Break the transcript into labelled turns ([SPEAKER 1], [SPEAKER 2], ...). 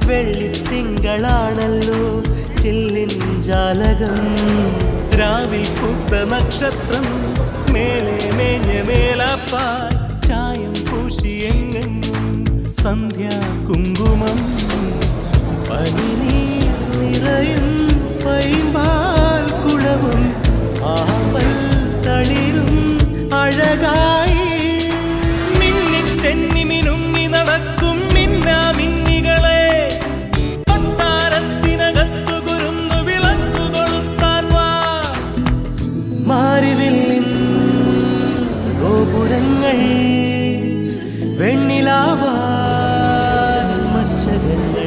[SPEAKER 1] വെള്ളിത്തിങ്കളാണല്ലോ chilling ജാലകം. രാവിൽ പൂത്ത നക്ഷത്രം മേലെ മേഞ്ഞ മേലാപ്പാൽ ചായം പൂശിയെങ്ങെങ്ങും സന്ധ്യാ കുങ്കുമം. പനിനീർ നിറയും പൈമ്പാൽ കുളവും ആമ്പൽ തളിരും അഴകായി. മിന്നി തെന്നി മിനുങ്ങി നടക്കും മിന്നാമിന്നികളെ കൊട്ടാരത്തിനകത്തു കുരുന്നു വിളക്കു കൊളുത്താൻ വാ. മാരിവില്ലിൻ ഗോപുരങ്ങൾ വെണ്ണിലാവാൻ മച്ചകങ്ങൾ